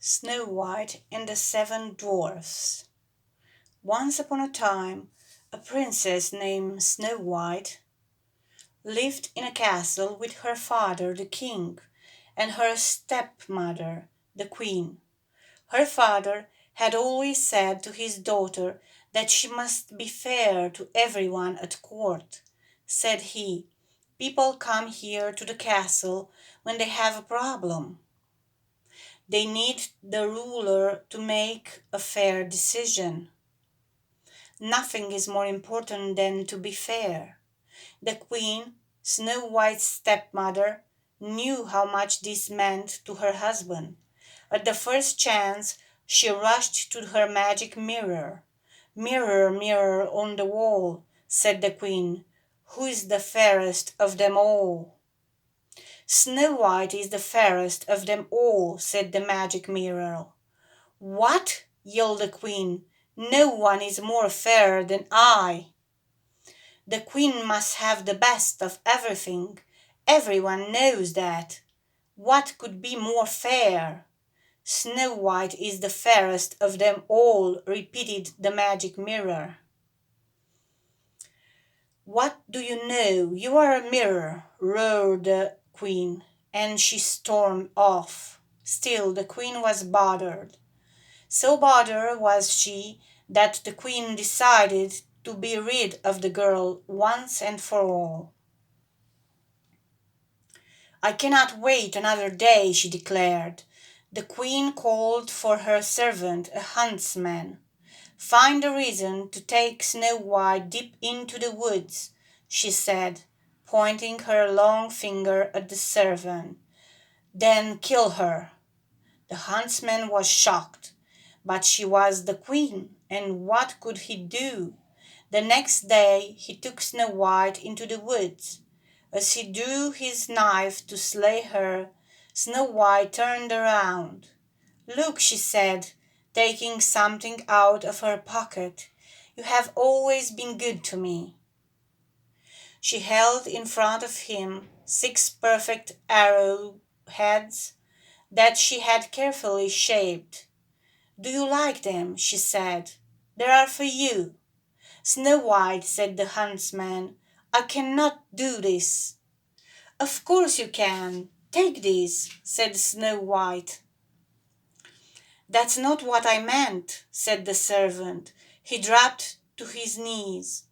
Snow White and the Seven Dwarfs. Once upon a time, a princess named Snow White lived in a castle with her father, the king, and her stepmother, the queen. Her father had always said to his daughter that she must be fair to everyone at court. Said he, "People come here to the castle when they have a problem. They need the ruler to make a fair decision. Nothing is more important than to be fair." The queen, Snow White's stepmother, knew how much this meant to her husband. At the first chance, she rushed to her magic mirror. "Mirror, mirror on the wall," said the queen, "who is the fairest of them all?" "Snow White is the fairest of them all," said the magic mirror. "What?" yelled the queen. "No one is more fair than I." "The queen must have the best of everything. Everyone knows that. What could be more fair?" "Snow White is the fairest of them all," repeated the magic mirror. "What do you know? You are a mirror," roared the queen, and she stormed off. Still the queen was bothered. So bothered was she that the queen decided to be rid of the girl once and for all. "I cannot wait another day," she declared. The queen called for her servant, a huntsman. "Find a reason to take Snow White deep into the woods," she said, pointing her long finger at the servant. "Then kill her." The huntsman was shocked, but she was the queen, and what could he do? The next day he took Snow White into the woods. As he drew his knife to slay her, Snow White turned around. "Look," she said, taking something out of her pocket, "you have always been good to me." She held in front of him 6 perfect arrowheads that she had carefully shaped. "Do you like them?" she said. "They are for you." "Snow White," said the huntsman, "I cannot do this." "Of course you can. Take these," said Snow White. "That's not what I meant," said the servant. He dropped to his knees.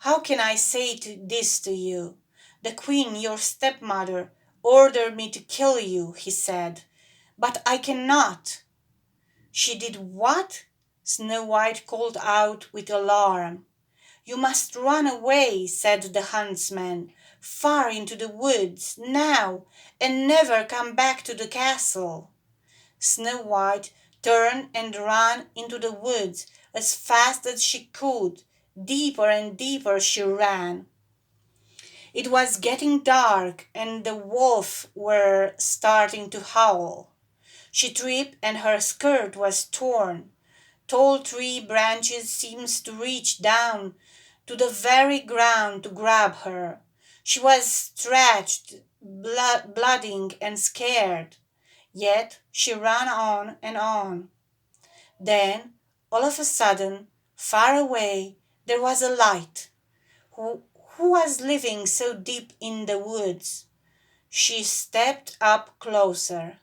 "How can I say this to you? The queen, your stepmother, ordered me to kill you," he said. "But I cannot." "She did what?" Snow White called out with alarm. "You must run away," said the huntsman, "far into the woods, now, and never come back to the castle." Snow White turned and ran into the woods as fast as she could. Deeper and deeper she ran. It was getting dark, and the wolves were starting to howl. She tripped, and her skirt was torn. Tall tree branches seemed to reach down to the very ground to grab her. She was stretched, blooding and scared. Yet she ran on and on. Then, all of a sudden, far away, there was a light. Who was living so deep in the woods? She stepped up closer.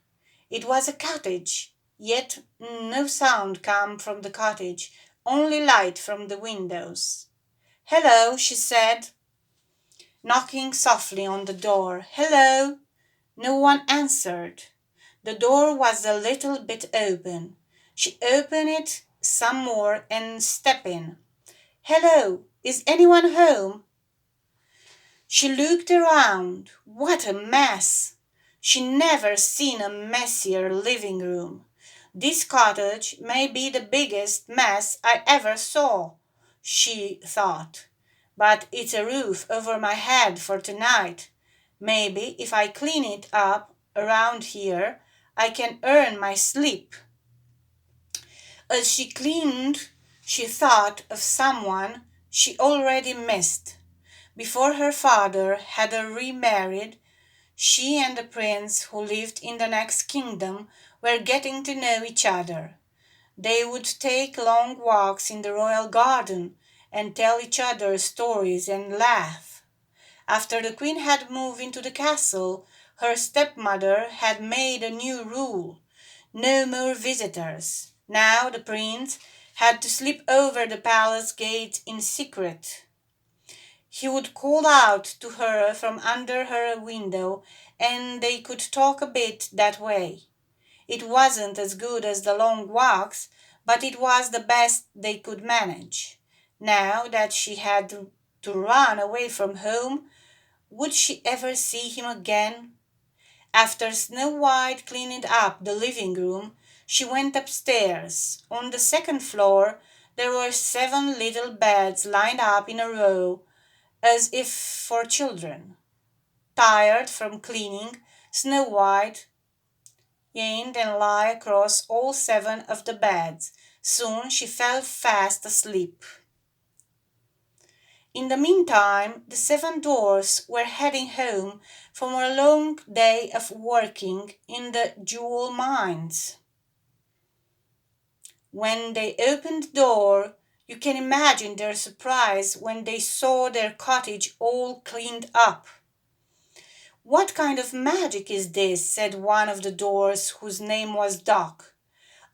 It was a cottage, yet no sound came from the cottage, only light from the windows. "Hello," she said, knocking softly on the door. "Hello." No one answered. The door was a little bit open. She opened it some more and stepped in. "Hello, is anyone home?" She looked around. What a mess! She never seen a messier living room. "This cottage may be the biggest mess I ever saw," she thought, "but it's a roof over my head for tonight. Maybe if I clean it up around here, I can earn my sleep." As she cleaned, she thought of someone she already missed. Before her father had remarried, she and the prince who lived in the next kingdom were getting to know each other. They would take long walks in the royal garden and tell each other stories and laugh. After the queen had moved into the castle, her stepmother had made a new rule: no more visitors. Now the prince had to slip over the palace gate in secret. He would call out to her from under her window, and they could talk a bit that way. It wasn't as good as the long walks, but it was the best they could manage. Now that she had to run away from home, would she ever see him again? After Snow White cleaned up the living room, she went upstairs. On the second floor there were 7 little beds lined up in a row, as if for children. Tired from cleaning, Snow White yawned and lay across all 7 of the beds. Soon she fell fast asleep. In the meantime, the 7 dwarfs were heading home from a long day of working in the jewel mines. When they opened the door, you can imagine their surprise when they saw their cottage all cleaned up. "What kind of magic is this?" said one of the dwarfs, whose name was Doc.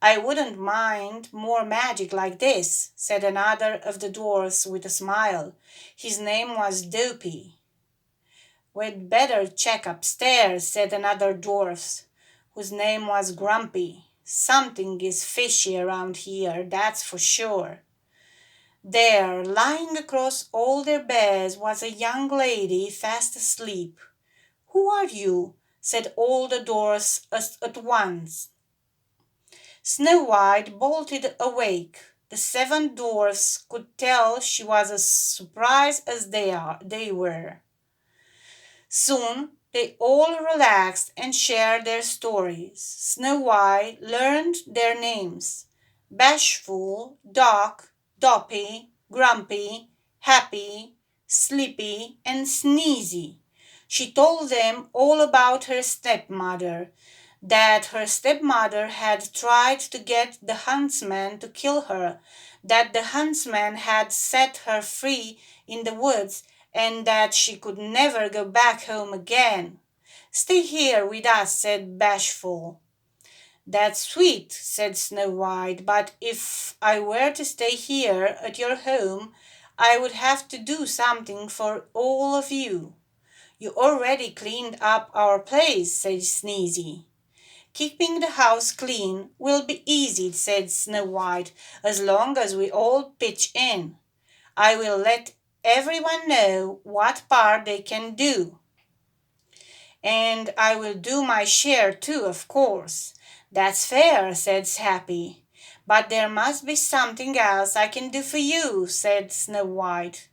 "I wouldn't mind more magic like this," said another of the dwarfs with a smile. His name was Dopey. "We'd better check upstairs," said another dwarf, whose name was Grumpy. "Something is fishy around here, that's for sure." There, lying across all their beds, was a young lady fast asleep. "Who are you?" said all the dwarfs at once. Snow White bolted awake. The 7 dwarfs could tell she was as surprised as they were. Soon they all relaxed and shared their stories. Snow White learned their names: Bashful, Doc, Doppy, Grumpy, Happy, Sleepy, and Sneezy. She told them all about her stepmother, that her stepmother had tried to get the huntsman to kill her, that the huntsman had set her free in the woods, and that she could never go back home again. "Stay here with us," said Bashful. "That's sweet," said Snow White, "but if I were to stay here at your home, I would have to do something for all of you." "You already cleaned up our place," said Sneezy. "Keeping the house clean will be easy," said Snow White, "as long as we all pitch in. I will let everyone know what part they can do. And I will do my share too, of course." "That's fair," said Happy. "But there must be something else I can do for you," said Snow White.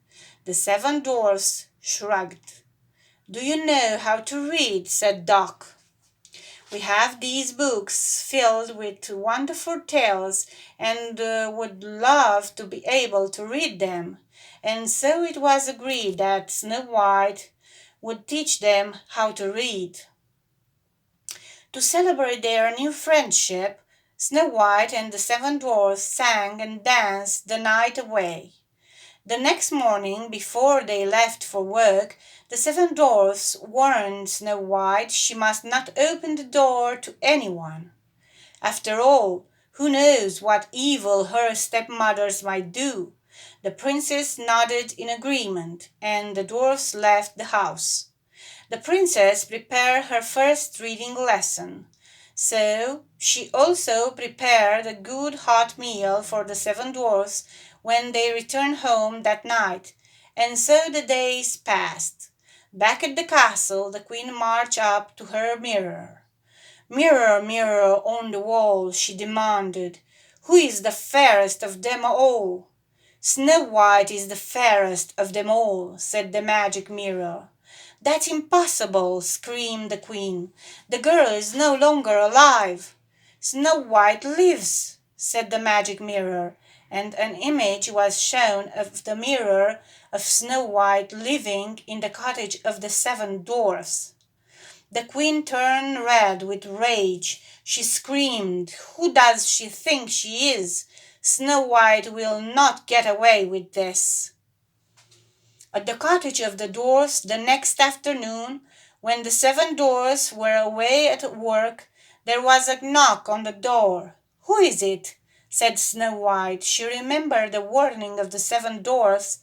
The 7 dwarfs shrugged. "Do you know how to read?" said Doc. "We have these books filled with wonderful tales and would love to be able to read them." And so it was agreed that Snow White would teach them how to read. To celebrate their new friendship, Snow White and the 7 dwarfs sang and danced the night away. The next morning, before they left for work, the 7 dwarfs warned Snow White she must not open the door to anyone. After all, who knows what evil her stepmothers might do? The princess nodded in agreement, and the dwarfs left the house. The princess prepared her first reading lesson, so she also prepared a good hot meal for the 7 dwarfs when they returned home that night, and so the days passed. Back at the castle, the queen marched up to her mirror. "Mirror, mirror on the wall," she demanded, "who is the fairest of them all?" "Snow White is the fairest of them all," said the magic mirror. "That's impossible!" screamed the queen. "The girl is no longer alive." "Snow White lives," said the magic mirror, and an image was shown of the mirror of Snow White living in the cottage of the 7 dwarfs. The queen turned red with rage. She screamed, "Who does she think she is? Snow White will not get away with this." At the cottage of the Dwarfs the next afternoon, when the 7 dwarfs were away at work, there was a knock on the door. "Who is it?" said Snow White. She remembered the warning of the 7 dwarfs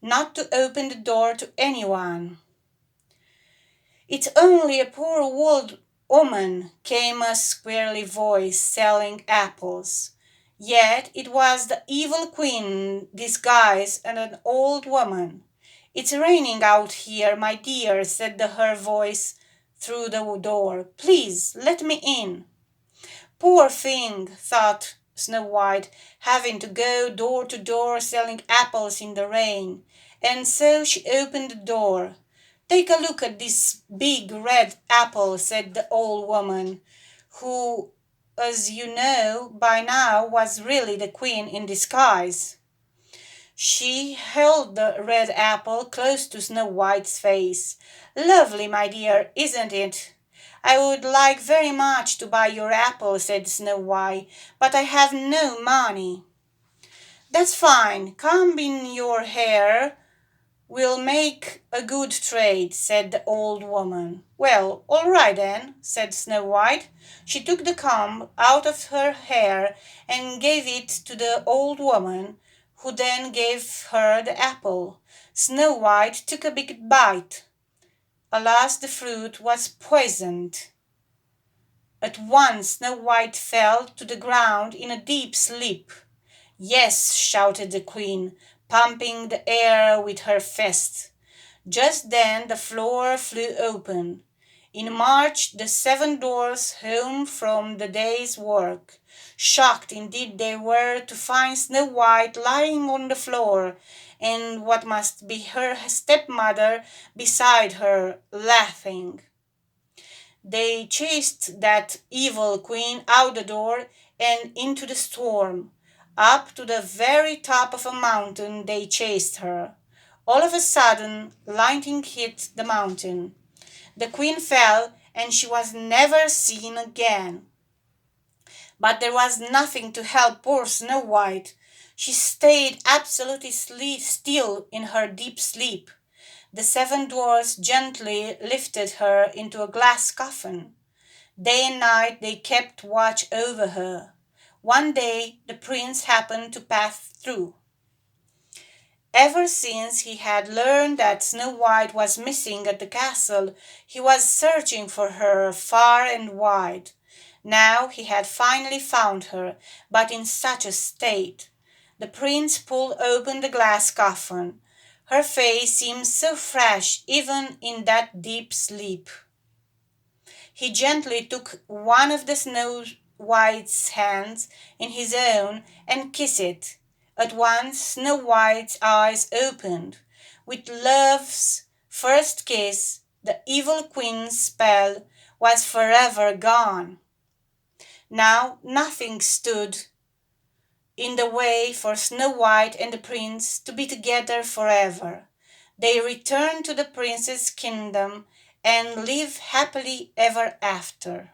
not to open the door to anyone. "It's only a poor old woman," came a squirrely voice selling apples. Yet it was the evil queen disguised as an old woman. "It's raining out here, my dear," said her voice through the door. "Please let me in." "Poor thing," thought Snow White, "having to go door to door selling apples in the rain." And so she opened the door. "Take a look at this big red apple," said the old woman, who, as you know by now, was really the queen in disguise. She held the red apple close to Snow White's face. "Lovely, my dear, isn't it?" "I would like very much to buy your apple," said Snow White, "but I have no money." "That's fine. Comb in your hair will make a good trade," said the old woman. "Well, all right then," said Snow White. She took the comb out of her hair and gave it to the old woman, who then gave her the apple. Snow White took a big bite. Alas, the fruit was poisoned. At once Snow White fell to the ground in a deep sleep. "Yes," shouted the queen, pumping the air with her fist. Just then the floor flew open. In marched the 7 dwarfs home from the day's work. Shocked indeed they were to find Snow White lying on the floor, and what must be her stepmother beside her, laughing. They chased that evil queen out the door and into the storm. Up to the very top of a mountain they chased her. All of a sudden lightning hit the mountain. The queen fell, and she was never seen again. But there was nothing to help poor Snow White. She stayed absolutely still in her deep sleep. The 7 dwarfs gently lifted her into a glass coffin. Day and night they kept watch over her. One day the prince happened to pass through. Ever since he had learned that Snow White was missing at the castle, he was searching for her far and wide. Now he had finally found her, but in such a state. The prince pulled open the glass coffin. Her face seemed so fresh even in that deep sleep. He gently took one of the Snow White's hands in his own and kissed it. At once Snow White's eyes opened. With love's first kiss, the evil queen's spell was forever gone. Now nothing stood in the way for Snow White and the prince to be together forever. They returned to the prince's kingdom and lived happily ever after.